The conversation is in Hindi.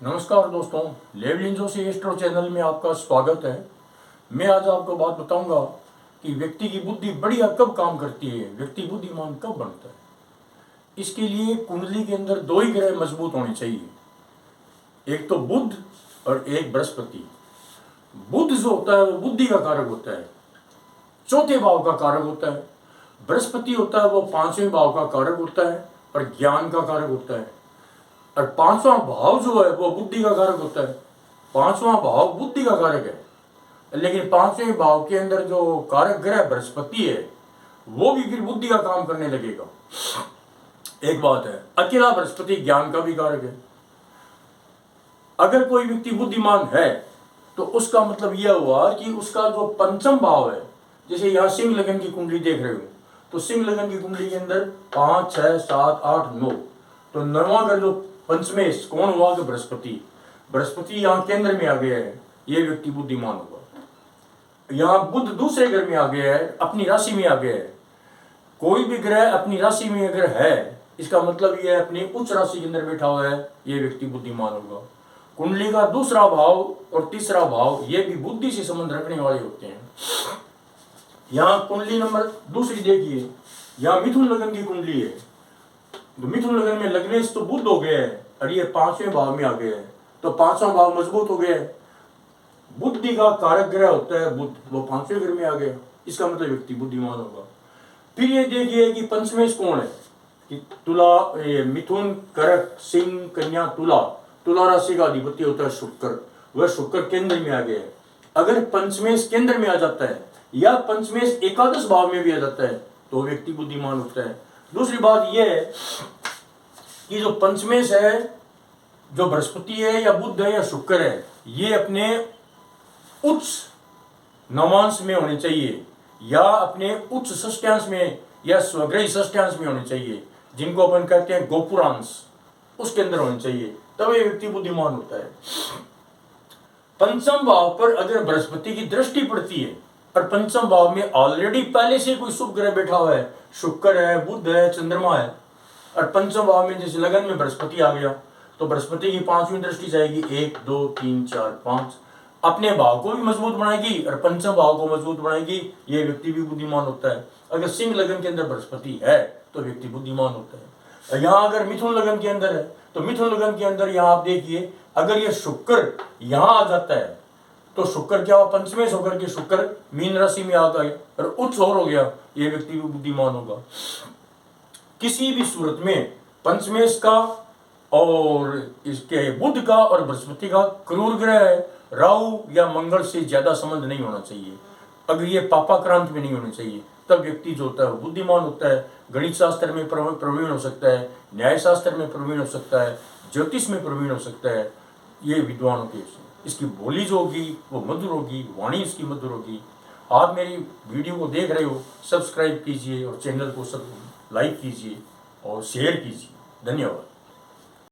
नमस्कार दोस्तों, लेवलिन जोशी एस्ट्रो चैनल में आपका स्वागत है। मैं आज आपको बात बताऊंगा कि व्यक्ति की बुद्धि बढ़िया कब काम करती है, व्यक्ति बुद्धिमान कब बनता है। इसके लिए कुंडली के अंदर दो ही ग्रह मजबूत होने चाहिए, एक तो बुध और एक बृहस्पति। बुध जो होता है वो बुद्धि का कारक होता है, चौथे भाव का कारक होता है। बृहस्पति होता है वो पांचवें भाव का कारक होता है और ज्ञान का कारक होता है। और पांचवा भाव जो है वो बुद्धि का कारक होता है। पांचवा भाव बुद्धि का कारक है, लेकिन पांचवें भाव के अंदर जो कारक ग्रह बृहस्पति है वो भी फिर बुद्धि का काम करने लगेगा। एक बात है, अकेला बृहस्पति ज्ञान का भी कारक है। अगर कोई व्यक्ति बुद्धिमान है तो उसका मतलब यह हुआ कि उसका जो पंचम भाव है, जैसे यहाँ सिंह लगन की कुंडली देख रहे हो, तो सिंह लगन की कुंडली के अंदर 5, 6, 7, 8, 9, तो 9वां घर जो पंचमेश कौन हुआ कि बृहस्पति। बृहस्पति यहाँ केंद्र में आ गया है, ये व्यक्ति बुद्धिमान होगा। यहाँ बुध दूसरे घर में आ गया है, अपनी राशि में आ गया है। कोई भी ग्रह अपनी राशि में अगर है, इसका मतलब यह अपनी उच्च राशि के अंदर बैठा हुआ है, ये व्यक्ति बुद्धिमान होगा। कुंडली का दूसरा भाव और तीसरा भाव ये भी बुद्धि से संबंध रखने वाले होते हैं। यहाँ कुंडली नंबर दूसरी देखिए, यहाँ मिथुन लगन की कुंडली है, तो मिथुन लगन में लग्नेश तो बुध हो गया है और ये पांचवें भाव में आ गया है, तो पांचवा भाव मजबूत हो गया है। बुद्धि का कारक ग्रह होता है बुध, वो पांचवें घर में आ गया, इसका मतलब व्यक्ति बुद्धिमान होगा। फिर ये देखिए कि पंचमेश कौन है, कि तुला, मिथुन, कर्क, सिंह, कन्या, तुला। तुला राशि का अधिपति होता है शुक्र, वह शुक्र केंद्र में आ गया है। अगर पंचमेश केंद्र में आ जाता है या पंचमेश एकादश भाव में भी आ जाता है तो व्यक्ति बुद्धिमान होता है। दूसरी बात यह है कि जो पंचमेश है, जो बृहस्पति है या बुध है या शुक्र है, ये अपने उच्च नवांश में होने चाहिए या अपने उच्च षष्ठ्यांश में या स्वग्रही षष्ठ्यांश में होने चाहिए, जिनको अपन कहते हैं गोपुरांश, उसके अंदर होने चाहिए, तब ये व्यक्ति बुद्धिमान होता है। पंचम भाव पर अगर बृहस्पति की दृष्टि पड़ती है और पंचम भाव में ऑलरेडी पहले से कोई शुभ ग्रह बैठा हुआ है, शुक्र है, बुध है, चंद्रमा है, और पंचम भाव में जैसे लगन में बृहस्पति आ गया, तो बृहस्पति की पांचवी दृष्टि जाएगी, 1, 2, 3, 4, 5, अपने भाव को भी मजबूत बनाएगी और पंचम भाव को मजबूत बनाएगी, ये व्यक्ति भी बुद्धिमान होता है। अगर सिंह लगन के अंदर बृहस्पति है तो व्यक्ति बुद्धिमान होता है। यहाँ अगर मिथुन लगन के अंदर है तो मिथुन लगन के अंदर यहाँ आप देखिए, अगर ये शुक्र यहाँ आ जाता है तो शुक्र क्या हुआ, पंचमेश होकर के शुक्र मीन राशि में आ गया और उच्च और हो गया, ये व्यक्ति भी बुद्धिमान होगा। किसी भी सूरत में पंचमेश का और इसके बुध का और बृहस्पति का क्रूर ग्रह है, राहु या मंगल से ज्यादा संबंध नहीं होना चाहिए। अगर ये पापाक्रांत में नहीं होने चाहिए, तब व्यक्ति जो होता है वो बुद्धिमान होता है। गणित शास्त्र में प्रवीण हो सकता है, न्याय शास्त्र में प्रवीण हो सकता है, ज्योतिष में प्रवीण हो सकता है। ये विद्वानों के, इसकी बोली जो होगी वो मधुर होगी, वाणी इसकी मधुर होगी। आप मेरी वीडियो को देख रहे हो, सब्सक्राइब कीजिए और चैनल को सब लाइक कीजिए और शेयर कीजिए। धन्यवाद।